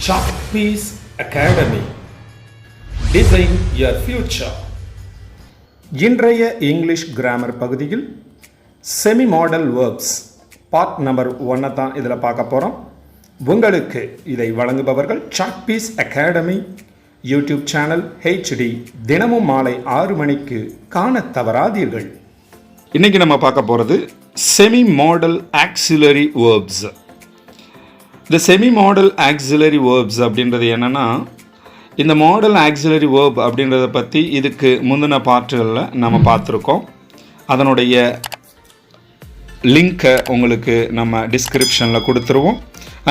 CHALKPIECE Academy. Design your future. இன்றைய English grammar பகுதியில் semi-model verbs part number 1 தான் இதில் பார்க்க போகிறோம். உங்களுக்கு இதை வழங்குபவர்கள் CHALKPIECE Academy YouTube channel HD. தினமும் மாலை 6 மணிக்கு காண தவறாதீர்கள். இன்றைக்கி நம்ம பார்க்க போகிறது செமி-மாடல் ஆக்சிலரி வேர்ப்ஸ். இந்த செமி-மாடல் ஆக்சிலரி வேர்ப்ஸ் அப்படின்றது என்னென்னா, இந்த மாடல் ஆக்சிலரி வேர்ப் அப்படின்றத பற்றி இதுக்கு முந்தின பார்ட்டுகளில் நம்ம பார்த்துருக்கோம். அதனுடைய லிங்க்கை உங்களுக்கு நம்ம டிஸ்கிரிப்ஷனில் கொடுத்துருவோம்.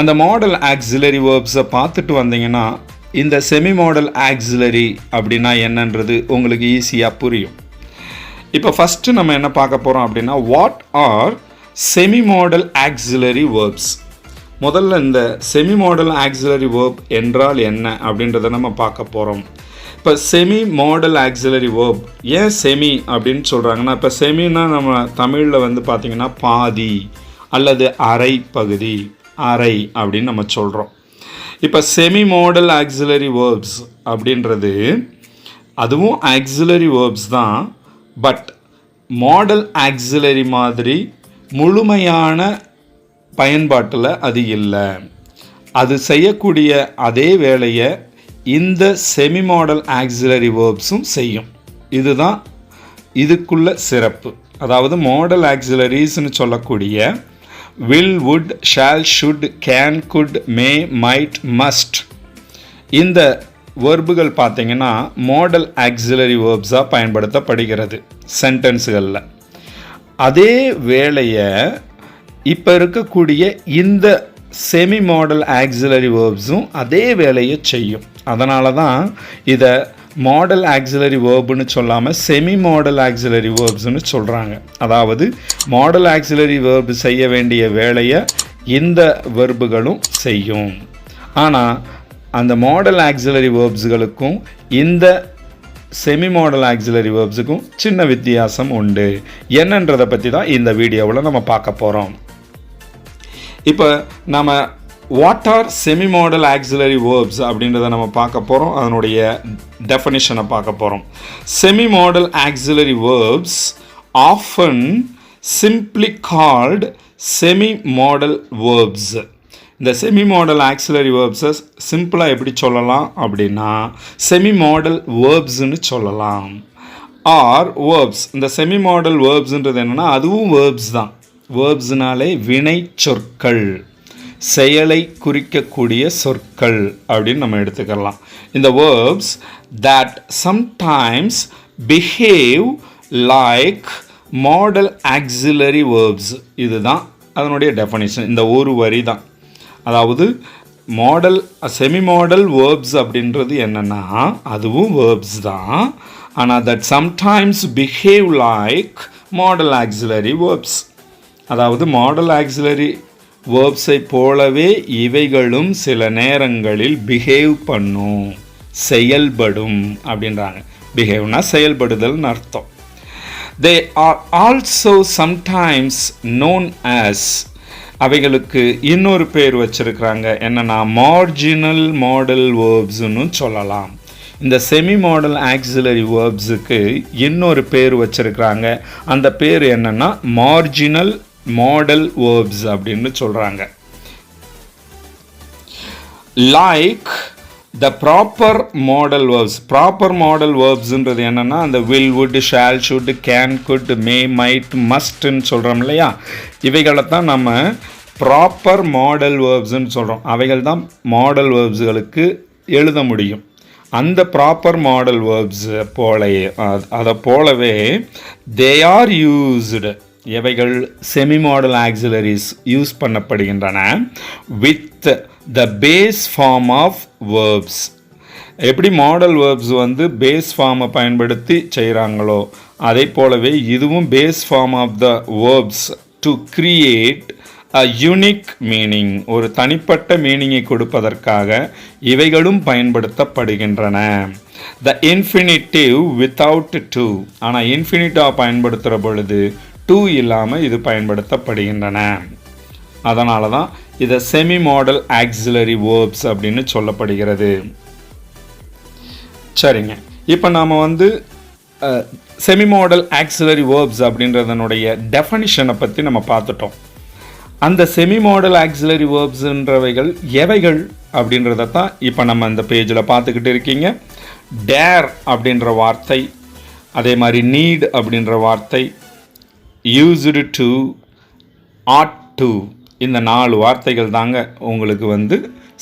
அந்த மாடல் ஆக்சிலரி வேர்ப்ஸை பார்த்துட்டு வந்தீங்கன்னா இந்த செமி மாடல் ஆக்சிலரி அப்படின்னா என்னன்றது உங்களுக்கு ஈஸியாக புரியும். இப்போ ஃபஸ்ட்டு நம்ம என்ன பார்க்க போகிறோம் அப்படின்னா, what are semi modal auxiliary verbs. முதல்ல இந்த செமி மாடல் ஆக்சிலரி வேர்ப் என்றால் என்ன அப்படின்றத நம்ம பார்க்க போகிறோம். இப்போ செமி மாடல் ஆக்சிலரி வேர்ப் ஏன் செமி அப்படின்னு சொல்கிறாங்கன்னா, இப்போ செமின்னா நம்ம தமிழில் வந்து பார்த்திங்கன்னா பாதி அல்லது அரை பகுதி, அரை அப்படின்னு நம்ம சொல்கிறோம். இப்போ செமி மாடல் ஆக்சிலரி வேர்ப்ஸ் அப்படின்றது அதுவும் ஆக்சிலரி வேர்ப்ஸ் தான், பட் மாடல் ஆக்சிலரி மாதிரி முழுமையான பயன்பாட்டில் அது இல்லை. அது செய்யக்கூடிய அதே வேலையை இந்த செமி மாடல் ஆக்சிலரி வேர்ப்ஸும் செய்யும். இதுதான் இதுக்குள்ள சிறப்பு. அதாவது மாடல் ஆக்சிலரிஸ்னு சொல்லக்கூடிய will, would, shall, should, can, could, may, might, must இந்த வேர்புகள் பார்த்திங்கன்னா மாடல் ஆக்சிலரி வேர்ப்ஸாக பயன்படுத்தப்படுகிறது சென்டென்ஸுகளில். அதே வேலையை இப்போ இருக்கக்கூடிய இந்த செமி மாடல் ஆக்சிலரி வேர்ப்ஸும் அதே வேலையை செய்யும். அதனால தான் இதை மாடல் ஆக்சிலரி வேர்ப்னு சொல்லாமல் செமி மாடல் ஆக்சிலரி வேர்ப்ஸ்னு சொல்கிறாங்க. அதாவது மாடல் ஆக்சிலரி வேர்ப் செய்ய வேண்டிய வேலையை இந்த வெர்புகளும் செய்யும். ஆனால் அந்த மாடல் ஆக்சிலரி வேர்ப்ஸுகளுக்கும் இந்த செமி மாடல் ஆக்சிலரி வேர்ப்ஸுக்கும் சின்ன வித்தியாசம் உண்டு. என்னன்றதை பற்றி தான் இந்த வீடியோவில் நம்ம பார்க்க போகிறோம். இப்போ நம்ம what are semi modal auxiliary verbs அப்படின்றத நம்ம பார்க்க போகிறோம். அதனுடைய டெஃபனிஷனை பார்க்க போகிறோம். Semi modal auxiliary verbs often simply called semi modal verbs. இந்த செமி மாடல் ஆக்சிலரி வேர்ப்ஸை சிம்பிளாக எப்படி சொல்லலாம் அப்படின்னா செமி மாடல் வேர்ப்ஸ்ன்னு சொல்லலாம். Or verbs. இந்த செமி மாடல் வேர்ப்ஸ்ன்றது என்னென்னா அதுவும் வேர்ப்ஸ் தான். வேர்ப்ஸ்னாலே வினை சொற்கள், செயலை குறிக்கக்கூடிய சொற்கள் அப்படின்னு நம்ம எடுத்துக்கலாம். இந்த verbs that sometimes behave like model auxiliary verbs. இதுதான் அதனுடைய டெஃபனிஷன். இந்த ஒரு வரி தான். அதாவது மாடல் செமி மாடல் வேர்ப்ஸ் அப்படின்றது என்னென்னா அதுவும் வேர்ப்ஸ் தான், ஆனால் that sometimes behave like model auxiliary verbs. அதாவது மாடல் ஆக்சிலரி வேர்ப்ஸை போலவே இவைகளும் சில நேரங்களில் பிஹேவ் பண்ணும், செயல்படும் அப்படின்றாங்க. பிஹேவ்னா செயல்படுதல்னு அர்த்தம். They are also sometimes known as. அவைகளுக்கு இன்னொரு பேர் வச்சிருக்கிறாங்க. என்னென்னா மார்ஜினல் மாடல் வேர்ப்ஸ்னு சொல்லலாம். இந்த செமி மாடல் ஆக்சிலரி வேர்ப்ஸுக்கு இன்னொரு பேர் வச்சிருக்கிறாங்க. அந்த பேர் என்னென்னா மார்ஜினல் மாடல் வேர்ப்ஸ் அப்படின்னு சொல்கிறாங்க. Like the proper modal verbs. Proper modal வேர்ப்ஸ்ன்றது என்னென்னா அந்த will, would, shall, should, can, could, may, might, மஸ்ட்ன்னு சொல்கிறோம் இல்லையா, இவைகளை தான் நம்ம ப்ராப்பர் மாடல் வேர்ப்ஸ்ன்னு சொல்கிறோம். அவைகள் தான் மாடல் வேர்ப்ஸுகளுக்கு எழுத முடியும். அந்த ப்ராப்பர் மாடல் வேர்ப்ஸ் அதை போலவே தே ஆர் யூஸ்டு. எவைகள் செமி மாடல் ஆக்சிலரிஸ் யூஸ் பண்ணப்படுகின்றன with the base form of verbs. எப்படி மாடல் வேர்ப்ஸ் வந்து பேஸ் ஃபார்மை பயன்படுத்தி செய்கிறாங்களோ அதே போலவே இதுவும் base form of the verbs to create a unique meaning. ஒரு தனிப்பட்ட மீனிங்கை கொடுப்பதற்காக இவைகளும் பயன்படுத்தப்படுகின்றன. The infinitive without to. ஆனால் இன்ஃபினிட்டிவாக பயன்படுத்துகிற பொழுது டு இல்லாமல் இது பயன்படுத்தப்படுகின்றன. அதனால தான் இதை செமி-மாடல் ஆக்சிலரி வேர்ப்ஸ் அப்படின்னு சொல்லப்படுகிறது. சரிங்க, இப்போ நாம் வந்து செமி-மாடல் ஆக்சிலரி வேர்ப்ஸ் அப்படின்றதனுடைய டெஃபனிஷனை பற்றி நம்ம பார்த்துட்டோம். அந்த செமி-மாடல் ஆக்சிலரி வேர்ப்ஸ்ன்றவைகள் எவைகள் அப்படின்றத தான் இப்போ நம்ம இந்த பேஜில் பார்த்துக்கிட்டு இருக்கீங்க. டேர் அப்படின்ற வார்த்தை, அதே மாதிரி நீட் அப்படின்ற வார்த்தை, யூஸ்டு டு, ஆட் டு, இந்த 4 வார்த்தைகள் தாங்க உங்களுக்கு வந்து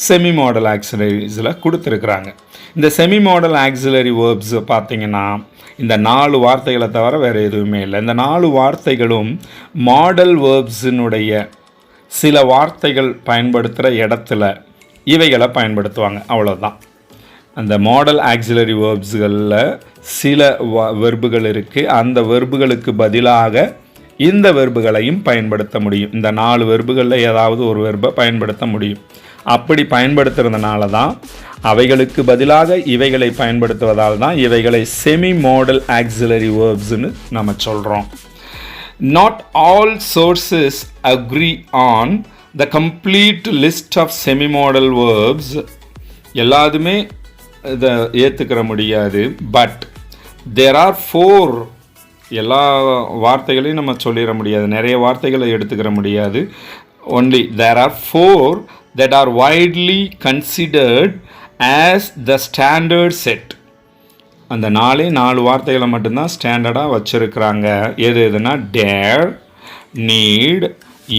செமி-மாடல் ஆக்சிலரிஸில் கொடுத்துருக்குறாங்க. இந்த செமி-மாடல் ஆக்சிலரி வேர்ப்ஸ் பார்த்தீங்கன்னா இந்த 4 வார்த்தைகளை தவிர வேறு எதுவுமே இல்லை. இந்த 4 வார்த்தைகளும் மாடல் வேர்ப்ஸினுடைய சில வார்த்தைகள் பயன்படுத்துகிற இடத்துல இவைகளை பயன்படுத்துவாங்க, அவ்வளோதான். அந்த மாடல் ஆக்சிலரி வேர்ப்ஸ்களில் சில வெர்புகள் இருக்குது. அந்த வெர்புகளுக்கு பதிலாக இந்த வெர்புகளையும் பயன்படுத்த முடியும். இந்த 4 வெர்புகளில் ஏதாவது ஒரு வெர்பை பயன்படுத்த முடியும். அப்படி பயன்படுத்துறதுனால தான் அவைகளுக்கு பதிலாக இவைகளை பயன்படுத்துவதால் தான் இவைகளை செமி-மாடல் ஆக்சிலரி வேர்ப்ஸ்னு நம்ம சொல்கிறோம். Not all sources agree on the complete list of semi-modal verbs. எல்லாதுமே இதை ஏற்றுக்கிற முடியாது. பட் there are 4, எல்லா வார்த்தைகளையும் நம்ம சொல்லிட முடியாது, நிறைய வார்த்தைகளை எடுத்துக்கிற முடியாது. only there are 4 that are widely considered as the standard set. அந்த 4 வார்த்தைகளை மட்டும்தான் ஸ்டாண்டர்டாக வச்சுருக்கிறாங்க. எதுனா dare, need,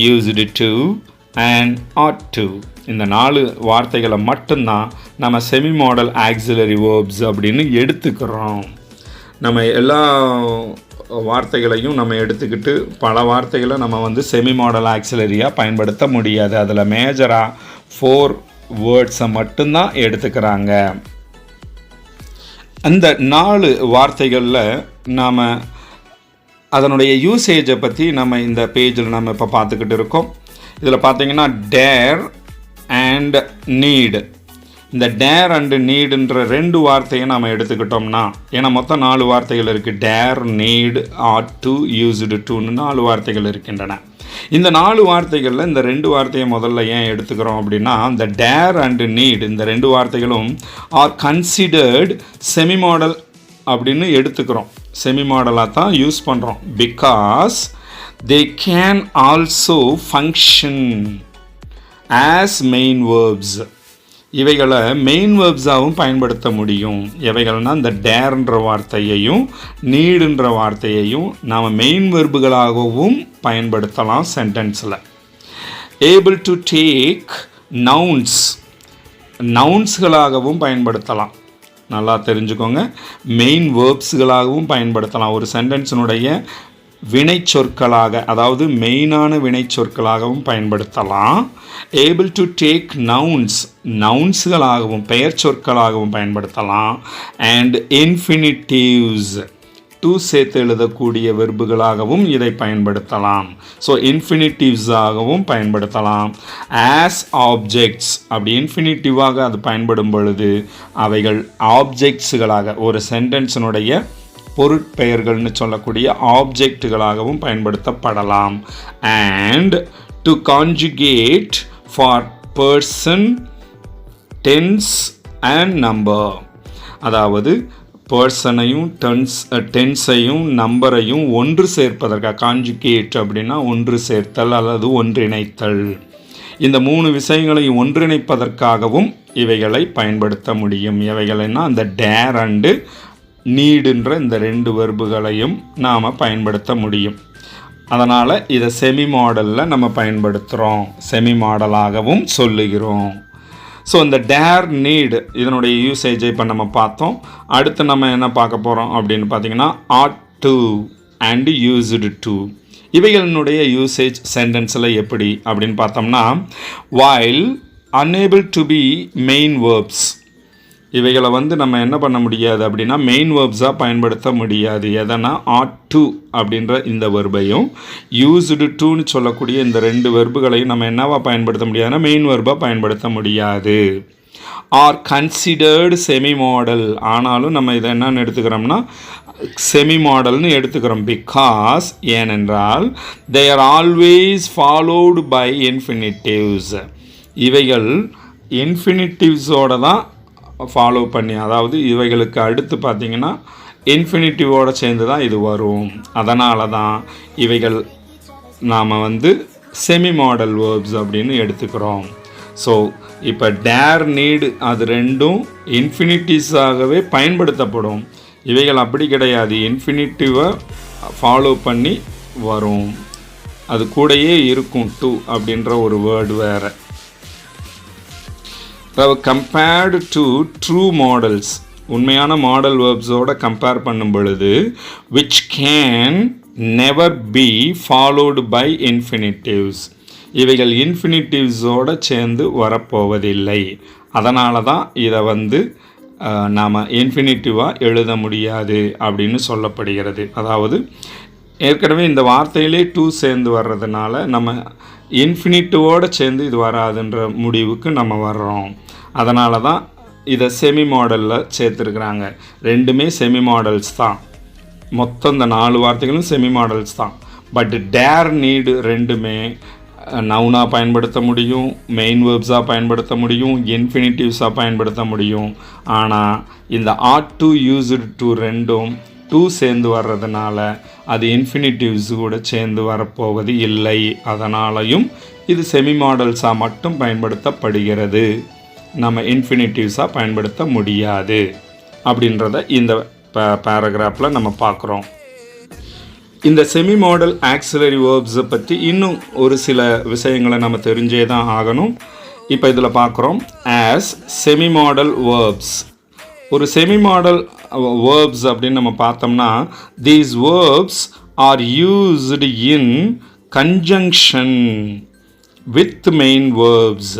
used to and ought to. இந்த 4 வார்த்தைகளை மட்டும்தான் நம்ம செமி-மாடல் ஆக்சிலரி வேர்ப்ஸ் அப்படின்னு எடுத்துக்கிறோம். நம்ம எல்லா வார்த்தைகளையும் நம்ம எடுத்துக்கிட்டு பல வார்த்தைகளை நம்ம வந்து செமி-மாடல் ஆக்சிலரியாக பயன்படுத்த முடியாது. அதில் மேஜராக 4 வேர்ட்ஸை மட்டும்தான் எடுத்துக்கிறாங்க. அந்த 4 வார்த்தைகளில் நாம் அதனுடைய யூசேஜை பற்றி நம்ம இந்த பேஜில் நம்ம இப்போ பார்த்துக்கிட்டு இருக்கோம். இதில் பார்த்தீங்கன்னா டேர் அண்ட் நீட், இந்த டேர் அண்டு நீடுன்ற 2 வார்த்தையை நாம் எடுத்துக்கிட்டோம்னா, ஏன்னா மொத்தம் 4 வார்த்தைகள் இருக்குது. Dare, need, ought to, used டுன்னு 4 வார்த்தைகள் இருக்கின்றன. இந்த 4 வார்த்தைகளில் இந்த 2 வார்த்தையை முதல்ல ஏன் எடுத்துக்கிறோம் அப்படின்னா, இந்த டேர் அண்டு நீட் இந்த 2 வார்த்தைகளும் ஆர் கன்சிடர்டு செமி-மாடல் அப்படின்னு எடுத்துக்கிறோம். செமி-மாடலாக தான் யூஸ் பண்ணுறோம். Because they can also function as main verbs. இவைகளை மெயின் வேர்ப்ஸாகவும் பயன்படுத்த முடியும். எவைகள்னால் இந்த டேர்ன்ற வார்த்தையையும் நீடுன்ற வார்த்தையையும் நாம் மெயின் வெர்புகளாகவும் பயன்படுத்தலாம் சென்டென்ஸில். ஏபிள் டு டேக் நவுன்ஸ், நவுன்ஸ்களாகவும் பயன்படுத்தலாம். நல்லா தெரிஞ்சுக்கோங்க, மெயின் வேர்ப்ஸ்களாகவும் பயன்படுத்தலாம். ஒரு சென்டென்ஸினுடைய வினை சொற்களாக, அதாவது மெயினான வினை சொற்களாகவும் பயன்படுத்தலாம். ஏபிள் டு டேக் நவுன்ஸ், நவுன்ஸ்களாகவும் பெயர் சொற்களாகவும் பயன்படுத்தலாம். அண்ட் இன்ஃபினிட்டிவ்ஸ், டு சேர்த்து எழுதக்கூடிய வெர்புகளாகவும் இதை பயன்படுத்தலாம். ஸோ இன்ஃபினிட்டிவ்ஸாகவும் பயன்படுத்தலாம். ஆஸ் ஆப்ஜெக்ட்ஸ், அப்படி இன்ஃபினிட்டிவாக அது பயன்படும் பொழுது அவைகள் ஆப்ஜெக்ட்ஸுகளாக, ஒரு சென்டென்ஸினுடைய பொருட்பெயர்கள்னு சொல்லக்கூடிய ஆப்ஜெக்டுகளாகவும் பயன்படுத்தப்படலாம். And to conjugate for person, tense and number, அதாவது பர்சனையும் டென்ஸையும் நம்பரையும் ஒன்று சேர்ப்பதற்காக, கான்ஜுகேட் அப்படின்னா ஒன்று சேர்த்தல் அல்லது ஒன்றிணைத்தல், இந்த 3 விஷயங்களையும் ஒன்றிணைப்பதற்காகவும் இவைகளை பயன்படுத்த முடியும். எவைகள்னா அந்த டேர் அண்டு நீடுன்ற இந்த 2 வெர்புகளையும் நாம் பயன்படுத்த முடியும். அதனால் இதை செமி-மாடலில் நம்ம பயன்படுத்துகிறோம், செமி-மாடலாகவும் சொல்லுகிறோம். ஸோ இந்த டேர், நீட் இதனுடைய யூசேஜை இப்போ நம்ம பார்த்தோம். அடுத்து நம்ம என்ன பார்க்க போகிறோம் அப்படின்னு பார்த்தீங்கன்னா ought to and used to, இவைகளினுடைய யூசேஜ் சென்டென்ஸில் எப்படி அப்படின்னு பார்த்தோம்னா, while unable to be main verbs, இவைகளை வந்து நம்ம என்ன பண்ண முடியாது அப்படின்னா மெயின் வேர்ப்ஸாக பயன்படுத்த முடியாது. எதனா ஆட் டு அப்படின்ற இந்த வெர்பையும் யூஸ்டு டுன்னு சொல்லக்கூடிய இந்த 2 வெர்புகளையும் நம்ம என்னவா பயன்படுத்த முடியாதுன்னா மெயின் வெர்பாக பயன்படுத்த முடியாது. ஆர் கன்சிடர்டு செமி மாடல், ஆனாலும் நம்ம இதை என்னன்னு எடுத்துக்கிறோம்னா செமி மாடல்னு எடுத்துக்கிறோம். பிகாஸ் ஏனென்றால் they are always followed by infinitives. இவைகள் இன்ஃபினிட்டிவ்ஸோடு தான் ஃபாலோ பண்ணி, அதாவது இவைகளுக்கு அடுத்து பார்த்திங்கன்னா இன்ஃபினிட்டிவோடு சேர்ந்து தான் இது வரும். அதனால தான் இவைகள் நாம் செமி மாடல் வேர்ப்ஸ் அப்படின்னு எடுத்துக்கிறோம். ஸோ இப்போ டேர், நீடு அது ரெண்டும் இன்ஃபினிட்டிஸாகவே பயன்படுத்தப்படும். இவைகள் அப்படி கிடையாது, இன்ஃபினிட்டிவை ஃபாலோ பண்ணி வரும். அது கூடயே இருக்கும் டு அப்படின்ற ஒரு வேர்டு வேறு. கம்பேர்டு டு ட்ரூ மாடல்ஸ், உண்மையான மாடல் வேர்ப்ஸோடு கம்பேர் பண்ணும் பொழுது which can never be followed by infinitives, இவைகள் இன்ஃபினிட்டிவ்ஸோடு சேர்ந்து வரப்போவதில்லை. அதனால தான் இதை நாம் இன்ஃபினிட்டிவாக எழுத முடியாது அப்படின்னு சொல்லப்படுகிறது. அதாவது ஏற்கனவே இந்த வார்த்தையிலே டூ சேர்ந்து வர்றதுனால நம்ம இன்ஃபினிட்டிவோடு சேர்ந்து இது வராதுன்ற முடிவுக்கு நம்ம வர்றோம். அதனால தான் இதை செமி மாடலில் சேர்த்துருக்குறாங்க. ரெண்டுமே செமி மாடல்ஸ் தான். மொத்தம் இந்த 4 வார்த்தைகளும் செமி மாடல்ஸ் தான். பட் டேர், நீடு ரெண்டுமே நவுனாக பயன்படுத்த முடியும், மெயின் வேர்ப்ஸாக பயன்படுத்த முடியும், இன்ஃபினிட்டிவ்ஸாக பயன்படுத்த முடியும். ஆனால் இந்த ஆட் டு, யூஸ்டு டு ரெண்டும் டூ சேர்ந்து வர்றதுனால அது இன்ஃபினிட்டிவ்ஸ் கூட சேர்ந்து வரப்போவது இல்லை. அதனாலையும் இது செமி மாடல்ஸாக மட்டும் பயன்படுத்தப்படுகிறது, நம்ம இன்ஃபினிட்டிவ்ஸாக பயன்படுத்த முடியாது அப்படின்றத இந்த பேராகிராஃபில் நம்ம பார்க்குறோம். இந்த செமி மாடல் ஆக்சிலரி வேர்ப்ஸை பற்றி இன்னும் ஒரு சில விஷயங்களை நம்ம தெரிஞ்சே தான் ஆகணும். இப்போ இதில் பார்க்குறோம் ஆஸ் செமி மாடல் வேர்ப்ஸ். ஒரு செமி மாடல் வேர்ப்ஸ் அப்படின்னு நம்ம பார்த்தோம்னா these verbs are used in conjunction with main verbs.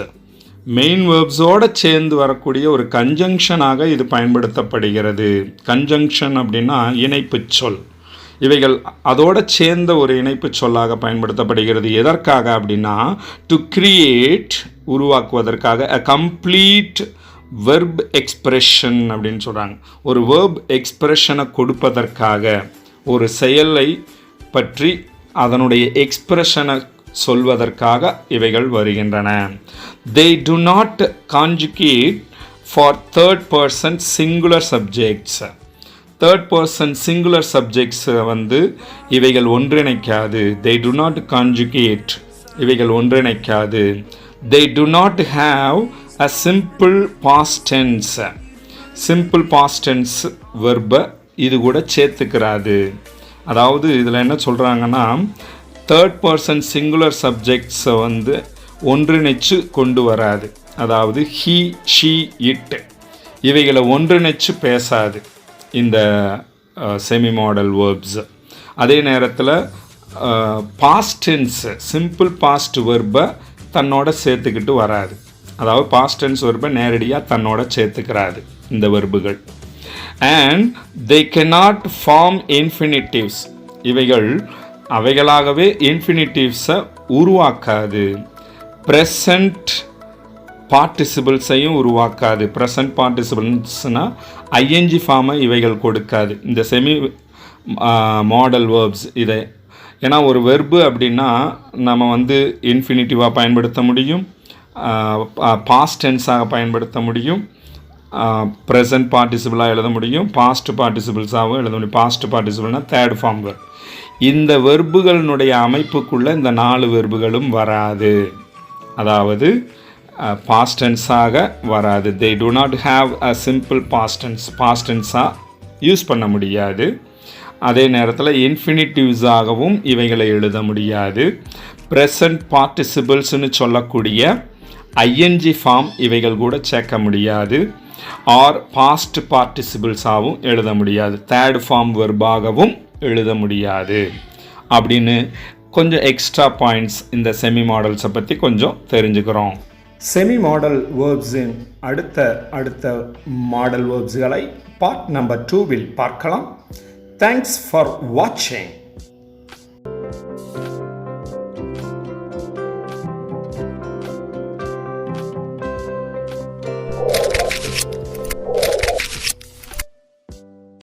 Main வேர்ப்ஸோடு சேர்ந்து வரக்கூடிய ஒரு கன்ஜங்ஷனாக இது பயன்படுத்தப்படுகிறது. கன்ஜங்ஷன் அப்படின்னா இணைப்பு சொல். இவைகள் அதோடு சேர்ந்த ஒரு இணைப்பு சொல்லாக பயன்படுத்தப்படுகிறது. எதற்காக அப்படின்னா டு கிரியேட், உருவாக்குவதற்காக, அ கம்ப்ளீட் வெர்ப் எக்ஸ்பிரஷன் அப்படின்னு சொல்கிறாங்க. ஒரு வெர்ப் எக்ஸ்பிரஷனை கொடுப்பதற்காக, ஒரு செயலை பற்றி அதனுடைய எக்ஸ்பிரஷனை சொல்வதற்காக இவைகள் வருகின்றன. they do not conjugate for third person singular subjects. third person singular subjects இவைகள் ஒன்றிணைக்காது. they do not conjugate, இவைகள் ஒன்றிணைக்காது. they do not have a simple past tense. simple past tense verb இது கூட சேர்த்துக்கிறாது. அதாவது இதில் என்ன சொல்கிறாங்கன்னா தேர்ட் பர்சன் சிங்குலர் சப்ஜெக்ட்ஸை ஒன்றிணைச்சு கொண்டு வராது. அதாவது ஹீ, ஷீ, இட் இவைகளை ஒன்றிணைச்சு பேசாது இந்த செமி மாடல் வேர்ப்ஸ். அதே நேரத்தில் பாஸ்ட் டென்ஸ், சிம்பிள் பாஸ்ட் வெர்பை தன்னோட சேர்த்துக்கிட்டு வராது. அதாவது பாஸ்ட் டென்ஸ் வெர்பை நேரடியாக தன்னோட சேர்த்துக்கிறாது இந்த வெர்புகள். அண்ட் தே cannot ஃபார்ம் இன்ஃபினிட்டிவ்ஸ், இவைகள் அவைகளாகவே இன்ஃபினிட்டிவ்ஸை உருவாக்காது. ப்ரெசண்ட் பார்ட்டிசிபிள்ஸையும் உருவாக்காது. ப்ரெசண்ட் பார்ட்டிசிபிள்ஸ்னால் ஐஎன்ஜி ஃபார்மை இவைகள் கொடுக்காது இந்த செமி மாடல் வேர்ப்ஸ். இதை ஏன்னா ஒரு வெர்பு அப்படின்னா நம்ம இன்ஃபினிட்டிவாக பயன்படுத்த முடியும், பாஸ்ட் டென்ஸாக பயன்படுத்த முடியும், ப்ரெசன்ட் பார்ட்டிசிபிளாக எழுத முடியும், பாஸ்ட் பார்ட்டிசிபிள்ஸாகவும் எழுத முடியும். பாஸ்ட் பார்ட்டிசிபிள்னால் தேர்ட் ஃபார்ம் வெர்ப். இந்த வெர்புகளினுடைய அமைப்புக்குள்ளே இந்த 4 வெர்புகளும் வராது. அதாவது பாஸ்ட் டென்ஸாக வராது. they do not have a simple past tense, past டென்ஸாக யூஸ் பண்ண முடியாது. அதே நேரத்தில் இன்ஃபினிட்டிவ்ஸாகவும் இவைகளை எழுத முடியாது. ப்ரெசன்ட் பார்ட்டிசிபிள்ஸ்னு சொல்லக்கூடிய ஐஎன்ஜி ஃபார்ம் இவைகள் கூட சேர்க்க முடியாது. ஆர் பாஸ்ட் பார்ட்டிசிபிள்ஸாகவும் எழுத முடியாது. தேர்ட் ஃபார்ம் வெர்பாகவும் எழுத முடியாது. அப்படின்னு கொஞ்சம் எக்ஸ்ட்ரா பாயிண்ட்ஸ் இந்த செமி மாடல்ஸை பற்றி கொஞ்சம் தெரிஞ்சுக்கிறோம். செமி மாடல் வேர்ப்ஸின் அடுத்த மாடல் வேர்ப்ஸ்களை பார்ட் நம்பர் 2ல் பார்க்கலாம். தேங்க்ஸ் ஃபார் வாட்சிங்.